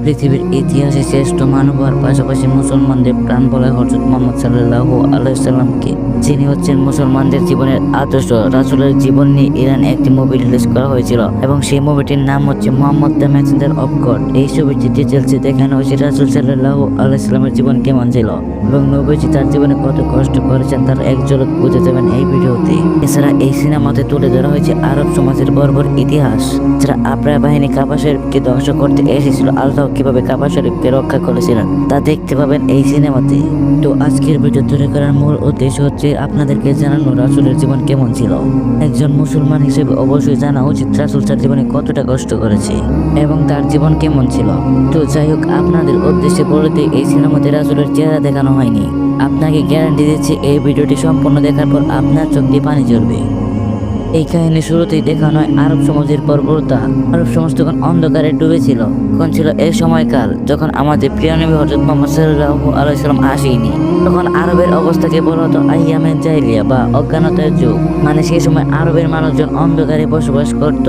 পৃথিবীর ইতিহাসে শ্রেষ্ঠ মানব হওয়ার পাশাপাশি মুসলমানদের প্রাণ বলা হযরত মুহাম্মদ সাল্লাল্লাহু আলাইহি সাল্লামকে, যিনি হচ্ছেন মুসলমানদের জীবনের আদর্শ। রাসূলের জীবন নিয়ে ইরানে একটি মুভি রিলিজ করা হয়েছিল এবং সেই মুভিটির নাম হচ্ছে Muhammad the Messenger of god. এই ছবিটি ডিটেলসে দেখানো হয়েছে রাসূল সাল্লাল্লাহু আলাইহি সাল্লামের জীবন কেমন ছিল এবং নবীজি তার জীবনে কত কষ্ট করেছেন তার এক ঝলক বুঝে যাবেন এই ভিডিওতে। এছাড়া এই সিনেমাতে তুলে ধরা হয়েছে আরব সমাজের বর্বর ইতিহাস, যারা আবরাহা বাহিনী কাবা শরীফকে ধ্বংস করতে এসেছিল, আল্লাহ কিভাবে কাবা শরীফকে রক্ষা করেছিলেন তা দেখতে পাবেন এই সিনেমাতে। তো আজকের ভিডিও তৈরি করার মূল উদ্দেশ্য হচ্ছে আপনাদেরকে জানানো রাসূলের জীবন কেমন ছিল। একজন মুসলমান হিসেবে অবশ্যই জানা উচিত রাসূল তার জীবনে কতটা কষ্ট করেছে এবং তার জীবন কেমন ছিল। তো যাই হোক, আপনাদের উদ্দেশ্যে বলে দিই, এই সিনেমাতে রাসূলের চেহারা দেখানো হয়নি। আপনাকে গ্যারান্টি দিচ্ছি এই ভিডিওটি সম্পূর্ণ দেখার পর আপনার চোখ দিয়ে পানি ঝরবে। এই কাহিনী শুরুতেই দেখানো হয় আরব সমাজের বর্বরতা। আরব সমাজ তখন অন্ধকারে ডুবেছিল। তখন ছিল এই সময়কাল যখন আমাদের প্রিয় নবী হযরত মুহাম্মদ সাল্লাল্লাহু আলাইহি সাল্লাম আসেনি। তখন আরবের অবস্থাকে বলা হতো আইয়ামে জাহিলিয়া বা অজ্ঞানতার যুগ। মানে সেই সময় আরবের মানুষজন অন্ধকারে বসবাস করত।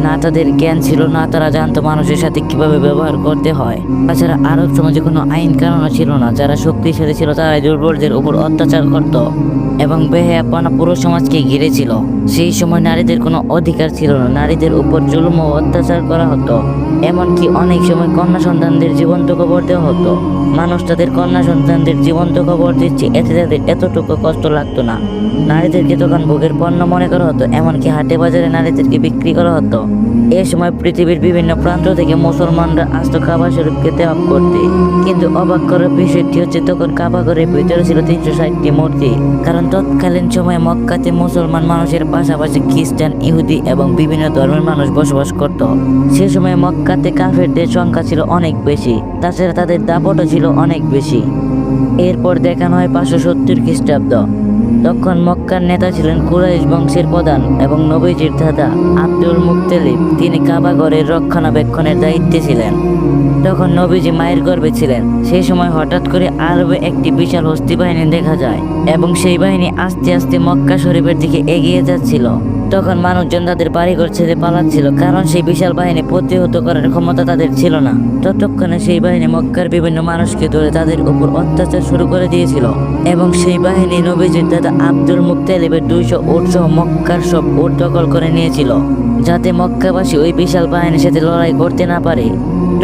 না তাদের জ্ঞান ছিল, না তারা জানতো মানুষের সাথে কিভাবে ব্যবহার করতে হয়। তাছাড়া আরব সমাজে কোনো আইন কানুন ছিল না। যারা শক্তিশালী ছিল তারা দুর্বলদের উপর অত্যাচার করত এবং বেহায়াপনা পুরো সমাজকে ঘিরেছিল। সেই সময় নারীদের কোনো অধিকার ছিল না। নারীদের উপর জুলুম ও অত্যাচার করা হতো। এমনকি অনেক সময় কন্যা সন্তানদের জীবন্ত কবর দেওয়া হতো। মানুষ তাদের কন্যা সন্তানদের জীবন্ত কবর দিচ্ছে, এতে তাদের এতটুকু কষ্ট লাগতো না। নারীদেরকে তখন ভোগের পণ্য মনে করা হতো, এমনকি হাটে বাজারে নারীদেরকে বিক্রি করা হতো। এ সময় পৃথিবীর বিভিন্ন প্রান্ত থেকে মুসলমানরা আসতো কাবা শরীফকে ত্যাগ করতে। কিন্তু অবাক করার বিষয়টি হচ্ছে তখন কাবা ঘরের ভিতরে ছিল 360টি মূর্তি। কারণ তৎকালীন সময়ে মক্কাতে মুসলমান মানুষের পাশাপাশি খ্রিস্টান, ইহুদি এবং বিভিন্ন ধর্মের মানুষ বসবাস করত। সে সময় মক্কাতে কাফেরদের সংখ্যা ছিল অনেক বেশি, তাছাড়া তাদের দাপটও ছিল অনেক বেশি। এরপর দেখানো হয় 570 খ্রিস্টাব্দ। তখন মক্কার নেতা ছিলেন কুরাইশ বংশের প্রধান এবং নবীজির দাদা আব্দুল মুত্তালিব। তিনি কাবা ঘরের রক্ষণাবেক্ষণের দায়িত্বে ছিলেন। তখন নবীজি মায়ের গর্ভে ছিলেন। সেই সময় হঠাৎ করে আরবে একটি বিশাল হস্তি বাহিনী দেখা যায় এবং সেই বাহিনী আস্তে আস্তে মক্কা শরীফের দিকে এগিয়ে যাচ্ছিল। তখন মানুষজন তাদের বাড়িঘর ছেড়ে পালাচ্ছিল, কারণ সেই বিশাল বাহিনী প্রতিহত করার ক্ষমতা তাদের ছিল না। ততক্ষণে সেই বাহিনী মক্কার বিভিন্ন মানুষকে ধরে তাদের উপর অত্যাচার শুরু করে দিয়েছিল এবং সেই বাহিনী নবীজির দাদা আব্দুল মুত্তালিবের 200 উট সহ মক্কার সব উট দখল করে নিয়েছিল, যাতে মক্কাবাসী ওই বিশাল বাহিনীর সাথে লড়াই করতে না পারে।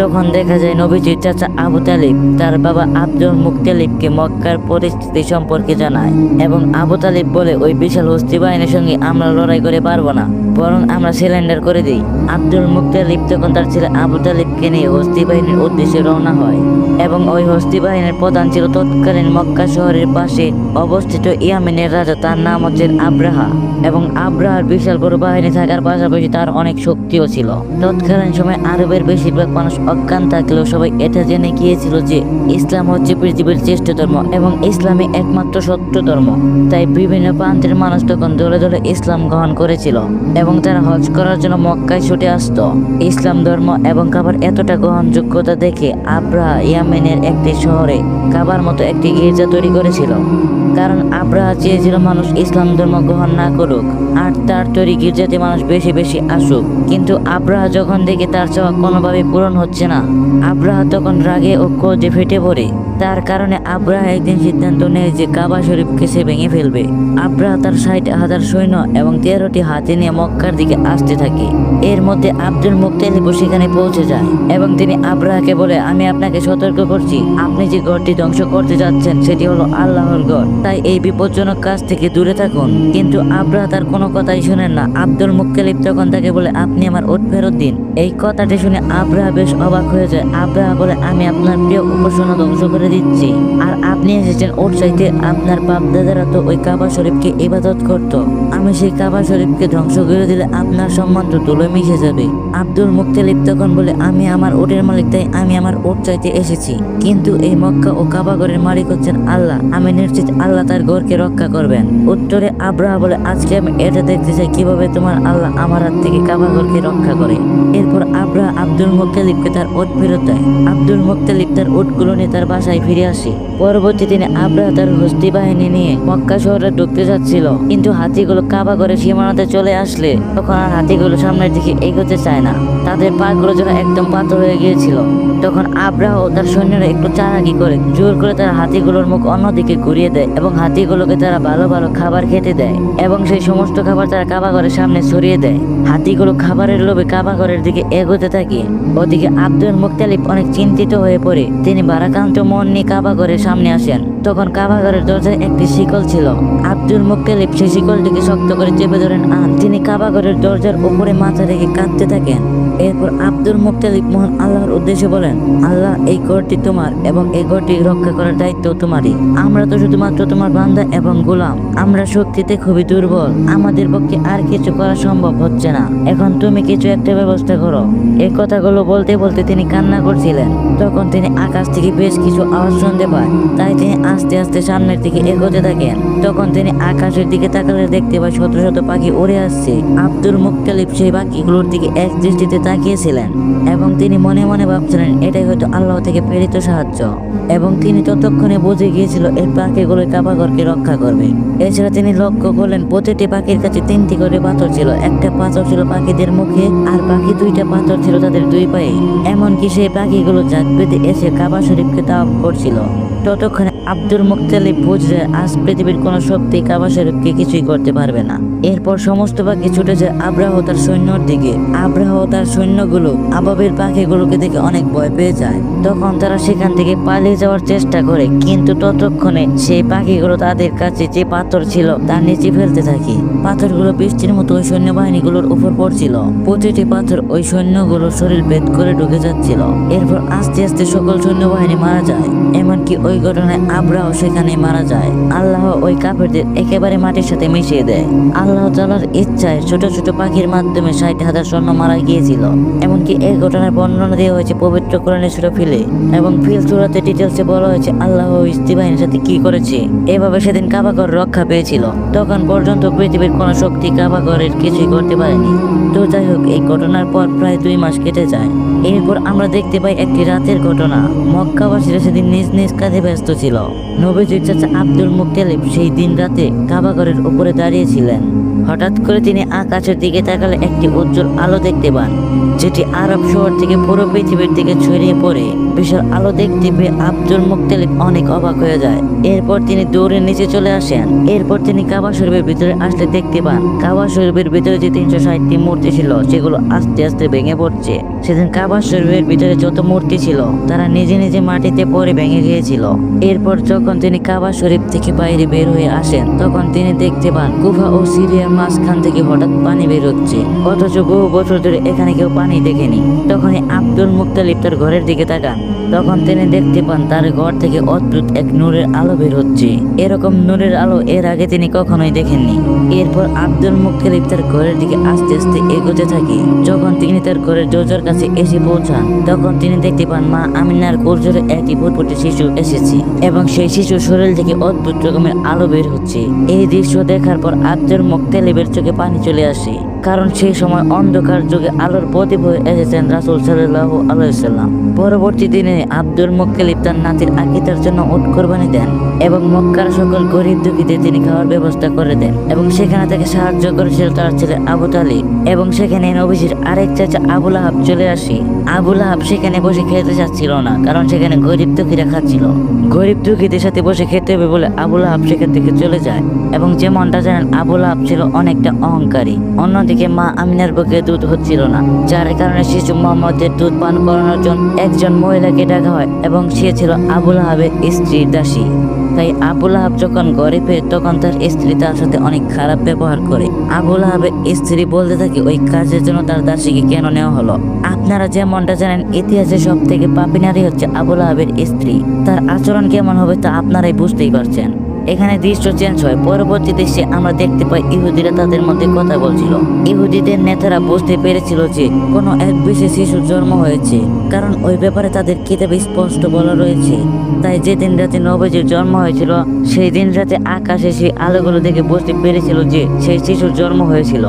তখন দেখা যায় নবীজির চাচা আবু তালিব তার বাবা আব্দুল মুত্তালিবকে মক্কার পরিস্থিতি সম্পর্কে জানায় এবং আবু তালিব বলে, ওই বিশাল হস্তি বাহিনীর সঙ্গে আমরা লড়াই করে পারবো না, বরং আমরা সিলিন্ডার করে দিই। আব্দুল মুত্তালিব তখন তার ছেলে আবু তালিবকে নিয়ে হস্তি বাহিনীর উদ্দেশ্যে রওনা হয় এবং ওই হস্তি বাহিনীর প্রধান ছিল তৎকালীন মক্কা শহরের পাশে অবস্থিত ইয়ামেনের রাজা, তার নাম হচ্ছে আবরাহা। এবং আবরাহার বিশাল বড় বাহিনী থাকার পাশাপাশি তার অনেক শক্তিও ছিল। তৎকালীন সময় আরবের বেশিরভাগ মানুষ অজ্ঞান থাকলেও সবাই এটা জেনে গিয়েছিল যে ইসলাম হচ্ছে পৃথিবীর শ্রেষ্ঠ ধর্ম এবং ইসলামই একমাত্র সত্য ধর্ম। তাই বিভিন্ন প্রান্তের মানুষ তখন দলে দলে ইসলাম গ্রহণ করেছিল এবং তারা হজ করার জন্য মক্কায় ছুটে আসতো। ইসলাম ধর্ম এবং কাবার এতটা গ্রহণযোগ্যতা দেখে আবরাহা ইয়ামেনের একটি শহরে কাবার মতো একটি গির্জা তৈরি করেছিল, কারণ আবরাহা চেয়েছিল মানুষ ইসলাম ধর্ম গ্রহণ না করুক আর তার তৈরি গির্জাতে মানুষ বেশি বেশি আসুক। কিন্তু আবরাহা যখন দেখে তার চাওয়া কোনোভাবে পূরণ হচ্ছে না, আবরাহা তখন রাগে ও ক্রোধে ফেটে পড়ে। তার কারণে আবরাহা একদিন সিদ্ধান্ত নেয় যে কাবা শরীফকে সে ভেঙে ফেলবে। আবরাহা তার 60,000 সৈন্য এবং 13টি হাতি নিয়ে মক্কার দিকে আসতে থাকে। এর মধ্যে আব্দুল মুত্তালিব সেখানে পৌঁছে যায় এবং তিনি আবরাহাকে বলে, আমি আপনাকে সতর্ক করছি, আপনি যে গড়টি ধ্বংস করতে যাচ্ছেন সেটি হলো আল্লাহর গড়, তাই এই বিপজ্জনক কাজ থেকে দূরে থাকুন। কিন্তু আবরাহা তার কোনো কথাই শুনেন না। আব্দুল মুত্তালিব তখন তাকে বলে, আপনি আমার উট ফেরত দিন। এই কথাটি শুনে আবরাহা বেশ অবাক হয়ে যায়। আবরাহা বলে, আমি আপনার প্রিয় উপাসনা ধ্বংস করে দিচ্ছি আর আপনি এসেছেন উট চাইতে। আপনার বাপদাদারা তো ওই কাবা শরীফকে ইবাদত করত, আমি সেই কাবা শরীফকে ধ্বংস করে দিলে আপনার সম্মান তো ধুলোয় মিশে যাবে। আব্দুল মুত্তালিব তখন বলে, আমি আমার উটের মালিক, তাই আমি আমার উট চাইতে এসেছি, কিন্তু এই মক্কা ও কাবা ঘরের মালিক হচ্ছেন আল্লাহ, আমি নিশ্চিত আল্লাহ তার ঘরকে রক্ষা করবেন। উত্তরে আবরাহা বলে, আজকে আমি এটা দেখতে চাই কিভাবে তোমার আল্লাহ আমার হাত থেকে কাবা ঘরকে রক্ষা করে। এরপর আবরাহা আব্দুল মুত্তালিবকে তার উট ফেরত দেয়। আব্দুল মুত্তালিব তার উটগুলো নিয়ে তার বাসায় ফিরে আসে। পরবর্তী দিনে আবরাহা তার হস্তি বাহিনী নিয়ে মক্কা শহরে ঢুকতে যাচ্ছিল, কিন্তু হাতিগুলো কাবা ঘরের সীমানাতে চলে আসলে তখন আর হাতিগুলো সামনের দিকে এগোতে চায় না। না, তাদের পাগুলো যেন একদম পাথর হয়ে গিয়েছিল। তখন আব্রাহ ও তার সৈন্যরা একটু চালাকি করে জোর করে তারা হাতিগুলোর মুখ অন্যদিকে ঘুরিয়ে দেয় এবং হাতিগুলোকে তারা ভালো ভালো খাবার খেতে দেয় এবং সেই সমস্ত খাবার তারা কাবাঘরের সামনে ছড়িয়ে দেয়। হাতিগুলো খাবারের লোভে কাবাঘরের দিকে এগোতে থাকে। ওদিকে আব্দুল মুত্তালিব অনেক চিন্তিত হয়ে পড়ে তিনি ভারাক্রান্ত মন নিয়ে কাবাঘরের সামনে আসেন। তখন কাবাঘরের দরজায় একটি শিকল ছিল। আব্দুল মুত্তালিব সেই শিকলটিকে শক্ত করে চেপে ধরেন আর তিনি কাবাঘরের দরজার উপরে মাথা রেখে কাঁদতে থাকেন। এরপর আব্দুল মুত্তালিব মহান আল্লাহর উদ্দেশ্যে বলেন, আল্লাহ, এই ঘরটি তোমার এবং এই ঘরটি রক্ষা করার দায়িত্ব তোমারই। আমরা তো শুধুমাত্র তোমার বান্দা এবং গোলাম। আমরা শক্তিতে খুবই দুর্বল, আমাদের পক্ষে আর কিছু করা সম্ভব হচ্ছে না। এখন তুমি কিছু একটা ব্যবস্থা করো। এই কথাগুলো বলতে বলতে তিনি কান্না করছিলেন। তখন তিনি আকাশ থেকে বেশ কিছু আওয়াজ শুনতে পান, তাই তিনি আস্তে আস্তে সামনের দিকে এগোতে থাকেন। তখন তিনি আকাশের দিকে তাকালে দেখতে পায় শত শত পাখি উড়ে আসছে। আব্দুল মুত্তালিব সেই পাখিগুলোর দিকে এক দৃষ্টিতে তাকিয়েছিলেন এবং তিনি মনে মনে ভাবছিলেন এটাই হয়তো আল্লাহ থেকে প্রেরিত সাহায্য। এবং তিনি ততক্ষণে বুঝে গিয়েছিল এই পাখিগুলো কাবাঘরকে রক্ষা করবে। এছাড়া তিনি লক্ষ্য করলেন প্রতিটি পাখির কাছে 3টি করে পাথর ছিল। একটা পাথর ছিল পাখিদের মুখে আর বাকি 2টা পাথর ছিল তাদের 2 পায়ে। এমনকি সেই পাখিগুলো জাত পেতে এসে কাবা শরীফকে তাওয়াফ করছিল। ততক্ষণে আব্দুল মুত্তালিব বুঝলে আজ পৃথিবীর কোনো শক্তি কাবা শরীফকে কিছুই করতে পারবে না। এরপর সমস্ত পাখি ছুটে যায় আব্রাহ তার সৈন্যর দিকে। আব্রাহ তার সৈন্যগুলো আবাবিল পাখিগুলোকে দেখে অনেক ভয় পেয়ে যায়। তখন তারা সেখান থেকে পালিয়ে যাওয়ার চেষ্টা করে, কিন্তু ততক্ষণে সেই পাখিগুলো তাদের কাছে যে পাথর ছিল তার নিচে ফেলতে থাকে। পাথরগুলো বৃষ্টির মতো ওই সৈন্যবাহিনীগুলোর উপর পড়ছিল। প্রতিটি পাথর ওই সৈন্যগুলোর শরীর ভেদ করে ঢুকে যাচ্ছিল। এরপর আস্তে আস্তে সকল সৈন্যবাহিনী মারা যায়। এমনকি ওই ঘটনায় আব্রাহ সেখানে মারা যায়। আল্লাহ ওই কাফেরদের একেবারে মাটির সাথে মিশিয়ে দেয়। আল্লাহ তাআলার ইচ্ছায় ছোট ছোট পাখির মাধ্যমে 60,000 সৈন্য মারা গিয়েছিল। এমনকি এই ঘটনার বর্ণনা দেওয়া হয়েছে পবিত্র কোরআনের সূরা ফিলে এবং ফিল সূরাতে ডিটেলসে বলা হয়েছে আল্লাহ ও ইস্তি বাহিনীর সাথে কি করেছে। এভাবে সেদিন কাবাঘর রক্ষা পেয়েছিল। তখন পর্যন্ত পৃথিবীর কোনো শক্তি কাবাঘরের কিছুই করতে পারেনি। তো যাই হোক, এই ঘটনার পর প্রায় 2 মাস কেটে যায়। এরপর আমরা দেখতে পাই একটি রাতের ঘটনা। মক্কাবাসীরা সেদিন নিজ নিজ কাজে ব্যস্ত ছিল। নবীজির চাচা আব্দুল মুত্তালিব সেই দিন রাতে কাবাঘরের উপরে দাঁড়িয়েছিলেন। হঠাৎ করে তিনি আকাশের দিকে তাকালে একটি উজ্জ্বল আলো দেখতে পান, যেটি আরব শহর থেকে পুরো পৃথিবীর দিকে ছড়িয়ে পড়ে। বিশাল আলো দেখতে পেয়ে আব্দুল মুত্তালিব অনেক অবাক হয়ে যায়। এরপর তিনি দৌড়ে নিচে চলে আসেন। এরপর তিনি কাবা শরীফের ভিতরে আসলে দেখতে পান কাবা শরীফের ভিতরে যে 360টি মূর্তি ছিল সেগুলো আস্তে আস্তে ভেঙে পড়ছে। সেদিন কাবা শরীফের ভিতরে যত মূর্তি ছিল তারা নিজে নিজে মাটিতে পড়ে ভেঙে গিয়েছিল। এরপর যখন তিনি কাবা শরীফ থেকে বাইরে বের হয়ে আসেন তখন তিনি দেখতে পান কুফা ও সিরিয়ার মাঝখান থেকে হঠাৎ পানি বের হচ্ছে, অথচ বহু বছর ধরে এখানে কেউ পানি দেখেনি। তখনই আব্দুল মুত্তালিব তার ঘরের দিকে তাকান। তখন তিনি দেখতে পান তার ঘর থেকে অদ্ভুত এক নূরের আলো বের হচ্ছে। এরকম নূরের আলো এর আগে তিনি কখনোই দেখেননি। এরপর আব্দুল মুত্তালিব তার ঘরের দিকে আস্তে আস্তে এগোতে থাকে। যখন তিনি তার ঘরের দরজার কাছে এসে পৌঁছান তখন তিনি দেখতে পান মা আমিনার কোলে একটি ফুটফুটে শিশু এসেছে এবং সেই শিশুর শরীর থেকে অদ্ভুত রকমের আলো বের হচ্ছে। এই দৃশ্য দেখার পর আব্দুল মুত্তালিবের চোখে পানি চলে আসে, কারণ সেই সময় অন্ধকার যুগে আলোর প্রদীপ হয়ে এসেছেন রাসূল সাল্লাল্লাহু আলাইহি ওয়াসাল্লাম। পরবর্তী দিনে আব্দুল মুত্তালিব তার নাতির আকীদার জন্য উট কোরবানি দেন এবং মক্কার সকল গরিব দুঃখীদের তিনি খাওয়ার ব্যবস্থা করে দেন এবং সেখানে তাকে সাহায্য করেছিল তার ছেলে আবু তালিব। এবং সেখানে নবীজির আরেক চাচা আবু লাহাব চলে আসে। আবু লাহাব সেখানে বসে খেতে চাচ্ছিল না, কারণ সেখানে গরিব দুঃখীরা খাচ্ছিল। গরিব দুঃখীদের সাথে বসে খেতে হবে বলে আবু লাহাব সেখান থেকে চলে যায়। এবং যেমনটা জানেন আবু লাহাব ছিল অনেকটা অহংকারী। অন্যদিকে মা আমিনার বুকে দুধ হচ্ছিল না, যার কারণে শিশু মোহাম্মদের দুধ পান করানোর জন্য একজন মহিলাকে ডাকা হয় এবং সে ছিল আবু লাহাবের স্ত্রীর দাসী। তাই আবু লাহাব যখন ঘরে ফেরে তখন তার স্ত্রী তার সাথে অনেক খারাপ ব্যবহার করে। আবু লাহাবের স্ত্রী বলতে থাকে ওই কাজের জন্য তার দাসীকে কেন নেওয়া হলো। আপনারা যেমনটা জানেন ইতিহাসে সব থেকে পাপী নারী হচ্ছে আবু লাহাবের স্ত্রী। তার আচরণ কেমন হবে তা আপনারাই বুঝতেই পারছেন। এখানে দৃশ্য চেঞ্জ হয়। পরবর্তী দেশে আমরা দেখতে পাই ইহুদিরা তাদের মধ্যে কথা বলছিল। ইহুদিদের নেতারা বুঝতে পেরেছিল যে কোনো এক বিশেষ শিশুর জন্ম হয়েছে, কারণ ওই ব্যাপারে তাদের কিতাবে স্পষ্ট বলা রয়েছে। তাই যেদিন রাতে নবীজির জন্ম হয়েছিল সেই দিন রাতে আকাশে সেই আলোগুলো দেখে বুঝতে পেরেছিল যে সেই শিশুর জন্ম হয়েছিল।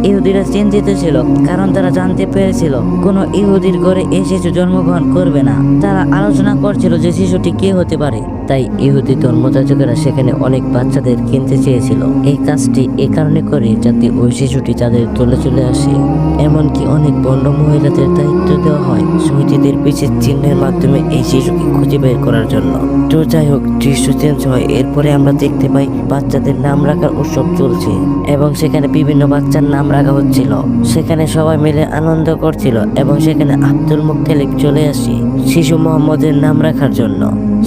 ইহুদিরা চিন্তিত ছিল, কারণ তারা জানতে পেরেছিল কোনো ইহুদির ঘরে এই শিশু জন্মগ্রহণ করবে না। তারা আলোচনা করছিল যে শিশুটি কে হতে পারে। তাই ইহুদি ধর্মযাজকেরা সেখানে অনেক বাচ্চাদের কিনতে চেয়েছিল। এই কাজটি এ কারণে করে যাতে ওই শিশুটি তাদের দলে চলে আসে। এমনকি অনেক বন্ড মহিলাদের দায়িত্ব দেওয়া হয় শহীদদের পিছের চিহ্নের মাধ্যমে এই শিশুকে খুঁজে বের করার জন্য। তো যাই হোক, দৃশ্য চেঞ্জ হয়। এরপরে আমরা দেখতে পাই বাচ্চাদের নাম রাখার উৎসব চলছে এবং সেখানে বিভিন্ন বাচ্চার নাম রাখা হচ্ছিল। সেখানে সবাই মিলে আনন্দ করছিল এবং সেখানে আব্দুল মুত্তালিব চলে আসে শিশু মোহাম্মদের নাম রাখার জন্য।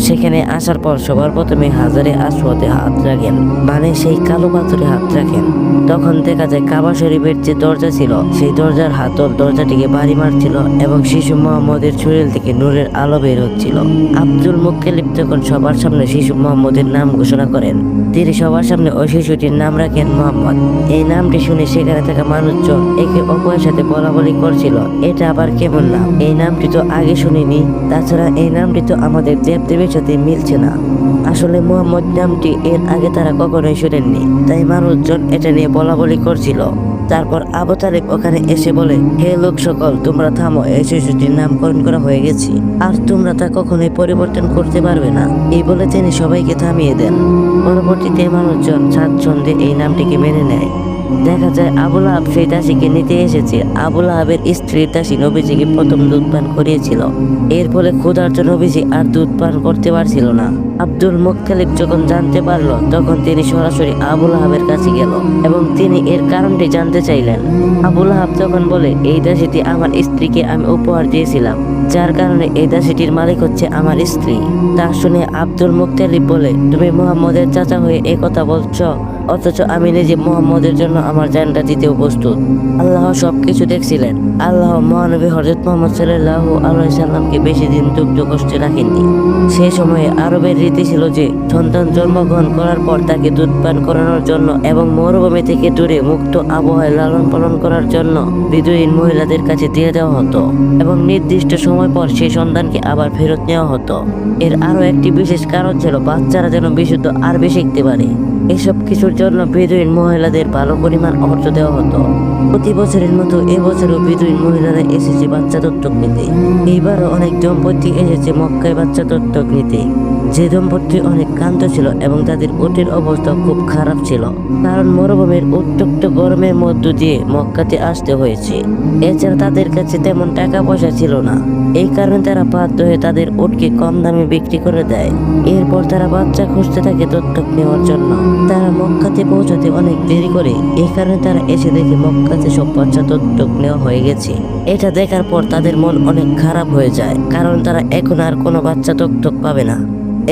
সেখানে আসার পর সবার প্রথমে হাজারে আসওয়াদে হাত রাখেন, মানে সেই কালো পাথরে হাত রাখেন। তখন দেখা যায় কাবা শরীফের যে দরজা ছিল সেই দরজার হাতল দরজাটিকে বাড়ি মারছিল এবং শিশু মোহাম্মদের শরীর থেকে নূরের আলো বের হচ্ছিল। আব্দুল মুত্তালিব তখন সবার সামনে শিশু মোহাম্মদের নাম ঘোষণা করেন। তিনি সবার সামনে ওই শিশুটির নাম রাখেন মোহাম্মদ। এই নামটি শুনে সেখানে থাকা মানুষজন একে অপরের সাথে বলা বলি করছিল, এটা আবার কেমন নাম? এই নামটি তো আগে শুনিনি। তাছাড়া এই নামটি তো আমাদের দেবদেবীর সাথে মিলছে না। আসলে মোহাম্মদ নামটি এর আগে তারা কখনোই শুনেননি, তাই মানুষজন এটা নিয়ে বলা বলি করছিল। তারপর আবু তালেব ওখানে এসে বলে, হে লোক সকল, তোমরা থামো, এই শিশুটির নামকরণ করা হয়ে গেছে আর তোমরা তা কখনোই পরিবর্তন করতে পারবে না। এই বলে তিনি সবাইকে থামিয়ে দেন। পরবর্তীতে মানুষজন স্বাচ্ছন্দ্যে এই নামটিকে মেনে নেয়। দেখা যায় আবুল আহাব সেই দাসীকে নিতে এসেছে। আবুল আহাবের স্ত্রীর দাসী নবীজিকে প্রথম দুধ পান করিয়েছিল। এর ফলে ক্ষুধার্ত নবীজি আর দুধ পান করতে পারছিল না। আব্দুল মুত্তালিব যখন জানতে পারলো তখন তিনি সরাসরি আবুল আহাবের কাছে গেল এবং তিনি এর কারণটি জানতে চাইলেন। আবুল আহাব তখন বলে, এই দাসীটি আমার স্ত্রীকে আমি উপহার দিয়েছিলাম, যার কারণে এই দাসীটির মালিক হচ্ছে আমার স্ত্রী। তা শুনে আব্দুল মুত্তালিব বলে, তুমি মুহাম্মদের চাচা হয়ে এই কথা বলছো, অথচ আমি নিজে মুহাম্মদের জন্য আমার জানটা দিতেও প্রস্তুত। আল্লাহ সবকিছু দেখছিলেন। আল্লাহ মহানবী হযরত মুহাম্মদ সাল্লাল্লাহু আলাইহি সাল্লামকে বেশি দিন দুগ্ধ কষ্টে রাখেননি। সে সময়ে আরবের রীতি ছিল যে সন্তান জন্মগ্রহণ করার পর তাকে দুধ পান করানোর জন্য এবং মরুভূমি থেকে দূরে মুক্ত আবহাওয়ায় লালন পালন করার জন্য বিদুইন মহিলাদের কাছে দিয়ে দেওয়া হতো এবং নির্দিষ্ট সময় পর সেই সন্তানকে আবার ফেরত নেওয়া হতো। এর আরো একটি বিশেষ কারণ ছিল বাচ্চারা যেন বিশুদ্ধ আরবি শিখতে পারে। এসব কিছুর জন্য বেদুইন মহিলাদের ভালো পরিমাণ অর্থ দেওয়া হতো। প্রতি বছরের মতো এবছরও বেদুইন মহিলারা এসেছে বাচ্চা দত্তক নিতে। এইবারও অনেক দম্পতি এসেছে মক্কায় বাচ্চা দত্তক নিতে। যে দম্পতি অনেক ক্লান্ত ছিল এবং তাদের উটের অবস্থা খুব খারাপ ছিল, কারণ মরুভূমির উত্তপ্ত গরমের মধ্য দিয়ে মক্কাতে আসতে হয়েছে। এছাড়া তাদের কাছে তেমন টাকা পয়সা ছিল না। এই কারণে তারা বাধ্য হয়ে তাদের উটকে কম দামে বিক্রি করে দেয়। এরপর তারা বাচ্চা খুঁজতে থাকে দত্তক নেওয়ার জন্য। তারা মক্কাতে পৌঁছাতে অনেক দেরি করে। এই কারণে তারা এসে দেখে মক্কাতে সব বাচ্চা দত্তক নেওয়া হয়ে গেছে। এটা দেখার পর তাদের মন অনেক খারাপ হয়ে যায়, কারণ তারা এখন আর কোনো বাচ্চা দত্তক পাবে না।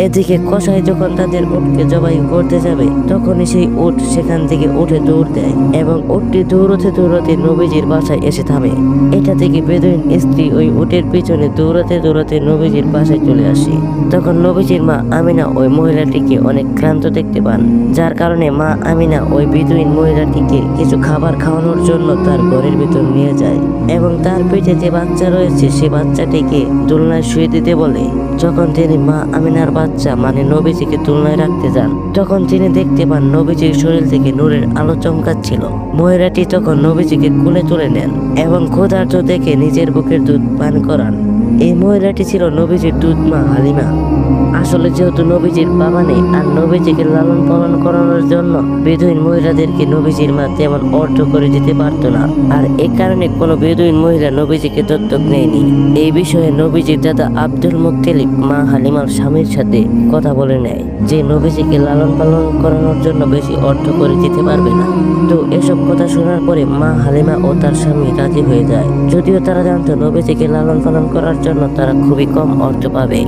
এদিকে কসাই যখন তাদের উটকে জবাই করতে যাবে তখনই সেই উট সেখান থেকে উঠে দৌড় দেয় এবং উটটি দৌড়তে দৌড়তে নবীজির বাসায় এসে থামে। এটা থেকে বেদুইন স্ত্রী ওই উটের পিছনে দৌড়াতে দৌড়াতে নবীজির বাসায় চলে আসে। তখন নবীজির মা আমিনা ওই মহিলাটিকে অনেক ক্লান্ত দেখতে পান, যার কারণে মা আমিনা ওই বেদুইন মহিলাটিকে কিছু খাবার খাওয়ানোর জন্য তার ঘরের ভিতর নিয়ে যায় এবং তার পেটে যে বাচ্চা রয়েছে সে বাচ্চাটিকে দোলনায় শুয়ে দিতে বলে। যখন তিনি মা আমিনার বাচ্চা মানে নবীজিকে তুলনায় রাখতে যান তখন তিনি দেখতে পান নবীজির শরীর থেকে নূরের আলো চমকাচ্ছিল। মহিলাটি তখন নবীজিকে কোলে তুলে নেন এবং ক্ষুধার্ত দেখে নিজের বুকের দুধ পান করান। এই মহিলাটি ছিল নবীজির দুধ মা হালিমা। আসলে যেহেতু নবীজির বাবা নেই আর নবীজিকে লালন পালন করানোর জন্য বেদুইন মহিলাদেরকে নবীজির মা তেমন অর্থ করে দিতে পারত না, আর এ কারণে কোনো বেদুইন মহিলা নবীজিকে দত্তক নেয়নি। এই বিষয়ে নবীজির দাদা আব্দুল মুত্তালিব মা হালিমার স্বামীর সাথে কথা বলে নেয় যে নবীজিকে লালন পালন করানোর জন্য বেশি অর্থ করে দিতে পারবে না। তো এসব কথা শোনার পরে মা হালিমা ও তার স্বামী রাজি হয়ে যায়, যদিও তারা জানতো নবীজিকে লালন পালন করার জন্য তারা খুবই কম অর্থ পাবে।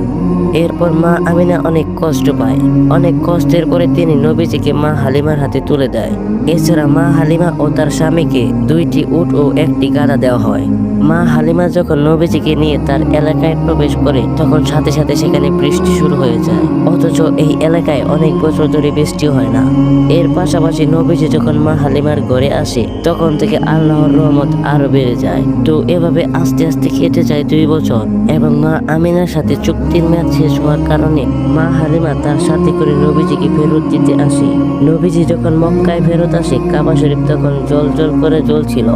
এরপর মা আমিনা অনেক কষ্ট পায়। অনেক কষ্টের পরে তিনি নবীজিকে মা হালিমার হাতে তুলে দেয়। এছাড়া মা হালিমা ও তার স্বামীকে 2টি উট ও 1টি গাধা দেওয়া হয়। মা হালিমা যখন নবীজিকে নিয়ে তার এলাকায় প্রবেশ করে তখন সাথে সাথে সেখানে বৃষ্টি শুরু হয়ে যায়, অথচ এই এলাকায় অনেক বছর ধরে বৃষ্টি হয় না। এর পাশাপাশি নবীজি যখন মা হালিমার ঘরে আসে তখন থেকে আল্লাহর রহমত আরো বেড়ে যায়। তো এভাবে আস্তে আস্তে কেটে যায় 2 বছর এবং মা আমিনার সাথে চুক্তির মেয়াদ শেষ হওয়ার কারণে মা হালিমা তার সাথে করে নবীজিকে ফেরত দিতে আসে। নবীজি যখন মক্কায় ফেরত আসে কাবা শরীফ তখন জল জল করে জ্বলছিল।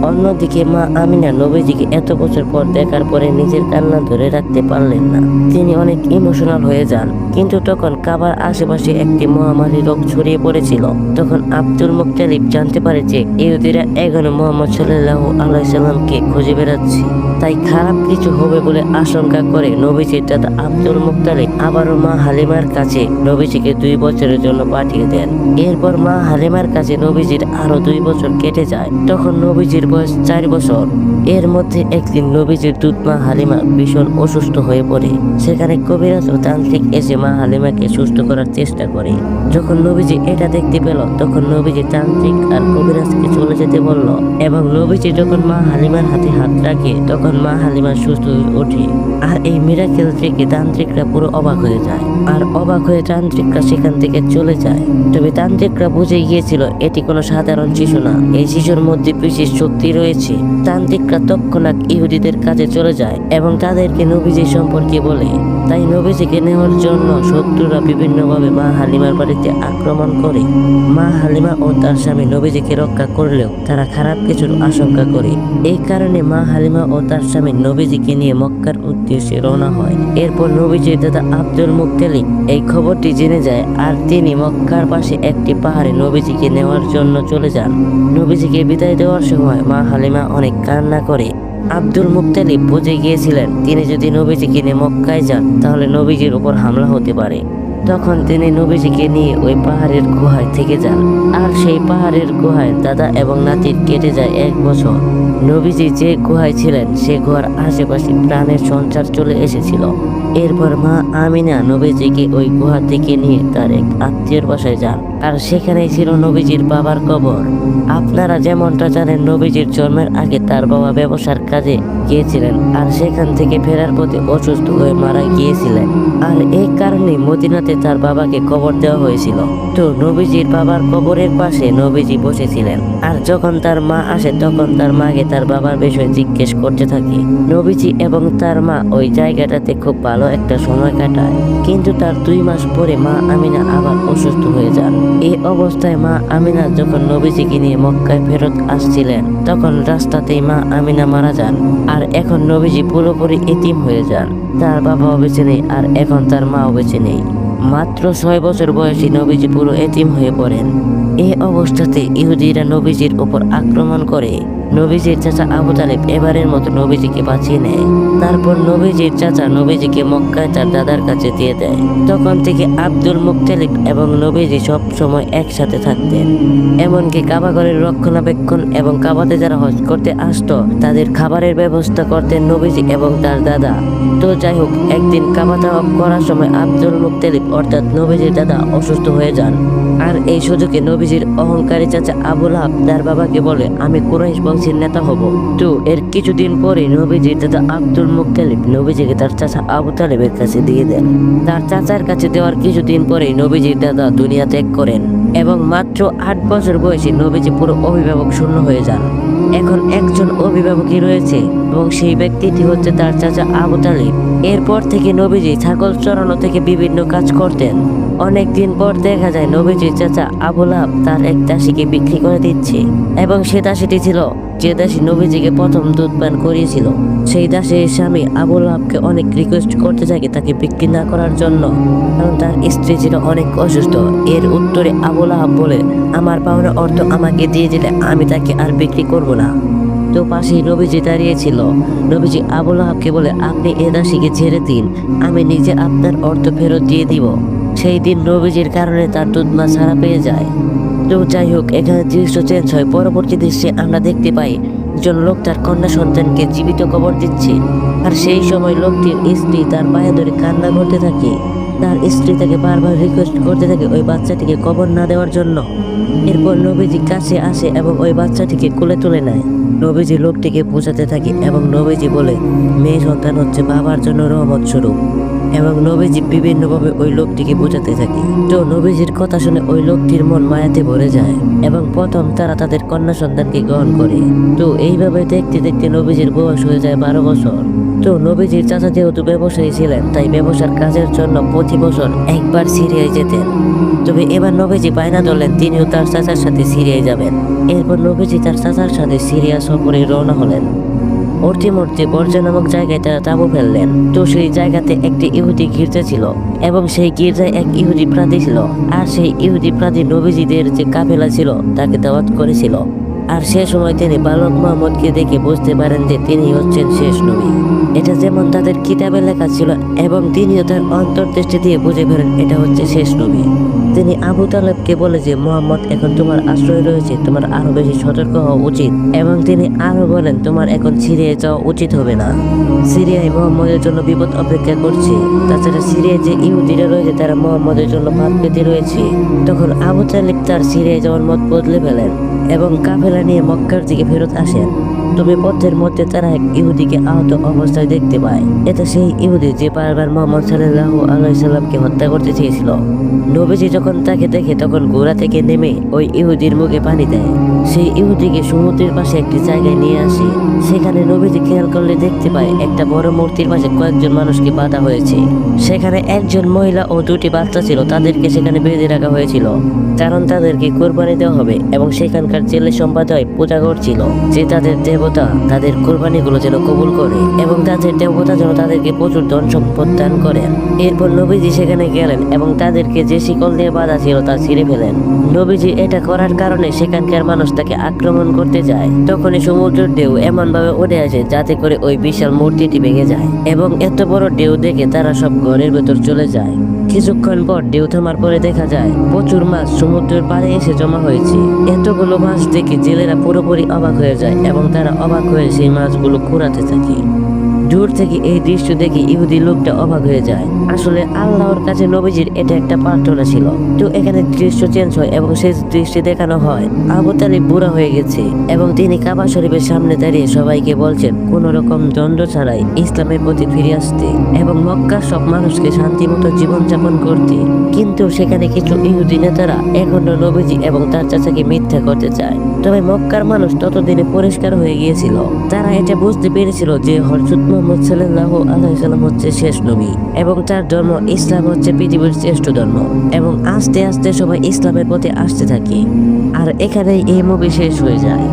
অন্যদিকে মা আমিনা নবী নবীজিকে এত বছর পর দেখার পরে নিজের কান্না ধরে রাখতে পারলেন না। তিনি অনেক ইমোশনাল হয়ে যান। কিন্তু তখন কাবার আশেপাশে একটি মহামারী রোগ ছড়িয়ে পড়েছিল। তখন আব্দুল মুত্তালিব জানতে পারে যে ইহুদিরা এখনো মুহাম্মদ সাল্লাল্লাহু আলাইহি সাল্লামকে খুঁজে বেড়াচ্ছে। তাই খারাপ কিছু হবে বলে আশঙ্কা করে নবীজির দাদা আব্দুল মুত্তালিব আবারও মা হালিমার কাছে নবীজিকে 2 বছরের জন্য পাঠিয়ে দেন। এরপর মা হালিমার কাছে নবীজির আরো 2 বছর কেটে যায়। তখন নবীজির বয়স 4 বছর। এর মধ্যে একদিন নবীজির দুধ মা হালিমা ভীষণ অসুস্থ হয়ে পড়ে। সেখানে কবিরাজ ও তান্ত্রিক এসে মা হালিমাকে সুস্থ করার চেষ্টা করে। যখন নবীজি এটা দেখতে পেল তখন নবীজি তান্ত্রিক আর কবিরাজকে চলে যেতে বলল এবং নবীজি যখন মা হালিমার হাতে হাত রাখে তখন মা হালিমা সুস্থ হয়ে ওঠে। আর এই মিরাকেল দেখে তান্ত্রিকরা পুরো অবাক হয়ে যায়। আর অবাক হয়ে তান্ত্রিকরা সেখান থেকে চলে যায়। তবে তান্ত্রিকরা বুঝে গিয়েছিল এটি কোনো সাধারণ শিশু না, এই শিশুর মধ্যে বিশেষ শক্তি রয়েছে। তান্ত্রিকরা তৎক্ষণাৎ ইহুদিদের কাছে চলে যায় এবং তাদেরকে নবীজি সম্পর্কে বলে। তাই নবীজিকে নেওয়ার জন্য শত্রুরা বিভিন্নভাবে মা হালিমার বাড়িতে আক্রমণ করে। মা হালিমা ও তার স্বামী নবীজিকে রক্ষা করলেও তারা খারাপ কিছুর আশঙ্কা করে। এই কারণে মা হালিমা ও তার স্বামী নবীজিকে নিয়ে মক্কার উদ্দেশ্যে রওনা হয়। এরপর নবীজির দাদা আব্দুল মুত্তালিব এই খবরটি জেনে যায় আর তিনি মক্কার পাশে একটি পাহাড়ে নবীজিকে নেওয়ার জন্য চলে যান। নবীজিকে বিদায় দেওয়ার সময় মা হালিমা অনেক কান্না করে। আব্দুল মুত্তালিব বুঝে গিয়েছিলেন তিনি যদি নবীজিকে নিয়ে মক্কায় যান তাহলে নবীজির উপর হামলা হতে পারে। তখন তিনি নবীজিকে নিয়ে ওই পাহাড়ের গুহায় থেকে যান। আর সেই পাহাড়ের গুহায় দাদা এবং নাতির কেটে যায় 1 বছর। নবীজি যে গুহায় ছিলেন সে গুহার আশেপাশে প্রাণের সঞ্চার চলে এসেছিল। এরপর মা আমিনা নবীজিকে ওই গুহা থেকে নিয়ে তার এক আত্মীয়র বাসায় যান। আর সেখানেই ছিল নবীজির বাবার কবর। আপনারা যেমনটা জানেন নবীজির জন্মের আগে তার বাবা ব্যবসার কাজে গিয়েছিলেন আর সেখান থেকে ফেরার পথে অসুস্থ হয়ে মারা গিয়েছিলেন। আর এই কারণে মদিনাতে তার বাবাকে কবর দেওয়া হয়েছিল। তো নবীজির বাবার কবরের পাশে নবীজি বসেছিলেন। আর যখন তার মা আসে তখন তার মাকে তার বাবার বিষয়ে জিজ্ঞেস করতে থাকে। নবীজি এবং তার মা ওই জায়গাটাতে খুব ভালো একটা সময় কাটায়। কিন্তু তার 2 মাস পরে মা আমিনা আবার অসুস্থ হয়ে যান। এই অবস্থায় মা আমিনা যখন নবীজিকে নিয়ে মক্কায় ফেরত আসছিলেন তখন রাস্তাতেই মা আমিনা মারা যান। আর এখন নবীজি পুরোপুরি এতিম হয়ে যান। তার বাবাও বেঁচে নেই আর এখন তার মাও বেঁচে নেই। মাত্র 6 বছর বয়সী নবীজি পুরো এতিম হয়ে পড়েন। এই অবস্থাতে ইহুদিরা নবীজির উপর আক্রমণ করে। নবীজির চাচা আবু তালেব এবারের মতো নবীজিকে বাঁচিয়ে নেয়। তারপর নবীজির চাচা নবীজিকে মক্কায় তার দাদার কাছে দিয়ে দেয়। তখন থেকে আব্দুল মুত্তালিব এবং নবীজি সব সময় একসাথে থাকতেন। এমনকি কাবাঘরের রক্ষণাবেক্ষণ এবং কাবাতে যারা হজ করতে আসতো তাদের খাবারের ব্যবস্থা করতেন নবীজি এবং তার দাদা। তো যাই হোক, একদিন কাবা তাওয়াফ করার সময় আব্দুল মুত্তালিব অর্থাৎ নবীজির দাদা অসুস্থ হয়ে যান। আর এই সুযোগে নবীজির অহংকারী চাচা আবু লাহাব তার বাবাকে বলে আমি কুরাইশ বংশের নেতা হব। তো এর কিছুদিন পরে নবীজির দাদা আব্দুল মুত্তালিব নবীজিকে তার চাচা আবু তালেবের কাছে দিয়ে দেন। তার চাচার কাছে দেওয়ার কিছুদিন পরে নবীজির দাদা দুনিয়া ত্যাগ করেন এবং মাত্র 8 বছর বয়সে নবীজি পুরো অভিভাবক শূন্য হয়ে যান। এখন একজন অভিভাবকই রয়েছে এবং সেই ব্যক্তিটি হচ্ছে তার চাচা আবু তালেব। এরপর থেকে নবীজি ছাগল চড়ানো থেকে বিভিন্ন কাজ করতেন। অনেকদিন পর দেখা যায় নবীজির চাচা আবু লাহাব তার এক দাসীকে বিক্রি করে দিচ্ছে এবং সে দাসীটি ছিল যে দাসী নবীজিকে প্রথম দুধ পান করিয়েছিল। সেই দাসের স্বামী আবু লাহাবকে অনেক রিকোয়েস্ট করতে থাকে তাকে বিক্রি না করার জন্য, কারণ তার স্ত্রী ছিল অনেক অসুস্থ। এর উত্তরে আবু লাহাব বলে আমার পাওনা অর্থ আমাকে দিয়ে দিলে আমি তাকে আর বিক্রি করব না। তো পাশেই নবীজি দাঁড়িয়েছিল। নবীজি আবু লাহাবকে বলে আপনি এ দাসীকে ছেড়ে দিন, আমি নিজে আপনার অর্থ ফেরত দিয়ে দিব। সেই দিন নবীজির কারণে তার দুধ মা ছাড়া পেয়ে যায়। তো যাই হোক, এখানে দৃশ্য চেঞ্জ হয়। পরবর্তী দৃশ্যে আমরা দেখতে পাই একজন লোক তার কন্যা সন্তানকে জীবিত কবর দিচ্ছে। আর সেই সময় লোকটির স্ত্রী তার পায়ে ধরে কান্না করতে থাকে। তার স্ত্রী তাকে বারবার রিকোয়েস্ট করতে থাকে ওই বাচ্চাটিকে কবর না দেওয়ার জন্য। এরপর নবীজি কাছে আসে এবং ওই বাচ্চাটিকে কোলে তুলে নেয়। নবীজি লোকটিকে বোঝাতে থাকে এবং নবীজি বলে মেয়ে সন্তান হচ্ছে বাবার জন্য রহমত স্বরূপ, এবং নবীজি বিভিন্নভাবে ওই লোকটিকে বোঝাতে থাকে। তো নবীজির কথা শুনে ওই লোকটির মন মায়াতে ভরে যায় এবং প্রথম তারা তাদের কন্যা সন্তানকে গ্রহণ করে। তো এইভাবে দেখতে দেখতে নবীজির বয়স হয়ে যায় 12 বছর। তো নবীজির চাচা যেহেতু ব্যবসায়ী ছিলেন তাই ব্যবসার কাজের জন্য প্রতি বছর একবার সিরিয়ায় যেতেন। তবে এবার নবীজি বায়না ধরলেন তিনিও তার চাচার সাথে সিরিয়ায় যাবেন। এরপর নবীজি তার চাচার সাথে সিরিয়া সফরে রওনা হলেন। অর্থে বর্জা নামক জায়গায় তারা তাঁবু ফেললেন। তো সেই জায়গাতে একটি ইহুদি গির্জা ছিল এবং সেই গির্জায় এক ইহুদি প্রার্থী ছিল। আর সেই ইহুদি প্রার্থী নবীজিদের যে কাফেলা ছিল তাকে দাওয়াত করেছিল। আর সে সময় তিনি বালক মুহাম্মদকে দেখে বুঝতে পারেন যে তিনি হচ্ছেন শেষ নবী। এটা যেমন তাদের কিতাবে লেখা ছিল এবং তিনিও তার অন্তর্দৃষ্টি দিয়ে বুঝে ফেলেন এটা হচ্ছে শেষ নবী। তিনি আবু তালেবকে বলে যে মুহাম্মদ এখন তোমার আশ্রয় রয়েছে, তোমার আরো বেশি সতর্ক হওয়া উচিত। এবং তিনি আরো বলেন তোমার এখন সিরিয়ায় যাওয়া উচিত হবে না, সিরিয়ায় মুহাম্মদের জন্য বিপদ অপেক্ষা করছে। তাছাড়া সিরিয়ায় যে ইহুদিরা রয়েছে তারা মুহাম্মদের জন্য ফাঁদ পেতে রয়েছে। তখন আবু তালেব তার সিরিয়ায় যাওয়ার মত বদলে ফেলেন এবং কাফেলা নিয়ে মক্কার দিকে ফেরত আসেন। তবে পথের মধ্যে তারা এক ইহুদিকে আহত অবস্থায় দেখতে পায়। এটা সেই ইহুদি যে বারবার মুহাম্মদ সাল্লাল্লাহু আলাইহি সাল্লামকে হত্যা করতে চেয়েছিল। নবীজি যখন তাকে দেখে তখন ঘোড়া থেকে নেমে ওই ইহুদির মুখে পানি দেয়। সেই ইহুদিকে সমুদ্রের পাশে একটি জায়গায় নিয়ে আসে। সেখানে নবীজি খেয়াল করলে দেখতে পায় একটা বড় মূর্তির পাশে কয়েকজন মানুষকে বাঁধা হয়েছে। সেখানে একজন মহিলা ও দুটি বাচ্চা ছিল, তাদেরকে সেখানে বেঁধে রাখা হয়েছিল কারণ তাদেরকে কোরবানি দেওয়া হবে। এবং সেখানকার জেলে সম্প্রদায় পূজা করছিল যে তাদের দেবতা তাদের কোরবানিগুলো যেন কবুল করে এবং তাদের দেবতা যেন তাদেরকে প্রচুর ধন সম্পদ দান করেন। এরপর নবীজি সেখানে গেলেন এবং তাদেরকে যে শিকল দিয়ে বাঁধা ছিল তা ছিঁড়ে ফেলেন। নবীজি এটা করার কারণে সেখানকার মানুষ তাকে আক্রমণ করতে যায়। তখনই সমুদ্রের ঢেউ এমন ভাবে উঠে আসে যাতে করে ওই বিশাল মূর্তিটি ভেঙে যায় এবং এত বড় ঢেউ দেখে তারা সব ঘরের ভেতর চলে যায়। কিছুক্ষণ পর ঢেউ থামার পরে দেখা যায় প্রচুর মাছ সমুদ্রের পাড়ে এসে জমা হয়েছে। এতগুলো মাছ দেখে জেলেরা পুরোপুরি অবাক হয়ে যায় এবং তারা অবাক হয়ে সেই মাছগুলো কুড়াতে থাকে। দূর থেকে এই দৃশ্য দেখে ইহুদি লোকটা অবাক হয়ে যায়। আসলে আল্লাহর কাছে নবীজির এটা একটা প্রার্থনা ছিল। তো এখানে দৃশ্য চেঞ্জ হয় এবং সেই দৃশ্যে দেখানো হয় আবু তালিব বুড়া হয়ে গেছে এবং তিনি কাবা শরীফের সামনে দাঁড়িয়ে সবাইকে বলছেন কোন রকম দ্বন্দ্ব ছাড়াই ইসলামের প্রতি ফিরে আসতে এবং মক্কার সব মানুষকে শান্তিমতো জীবনযাপন করতে। কিন্তু সেখানে কিছু ইহুদি নেতারা এখনো নবীজি এবং তার চাচাকে মিথ্যা করতে চায়। তবে মক্কার মানুষ ততদিনে পরিষ্কার হয়ে গিয়েছিল। তারা এটা বুঝতে পেরেছিল যে হযরত মুহাম্মদ সাল্লাল্লাহু আলাইহি সাল্লাম হচ্ছে শেষ নবী এবং তার ধর্ম ইসলাম হচ্ছে পৃথিবীর শ্রেষ্ঠ ধর্ম। এবং আস্তে আস্তে সবাই ইসলামের পথে আসতে থাকে। আর এখানেই এই মুভি শেষ হয়ে যায়।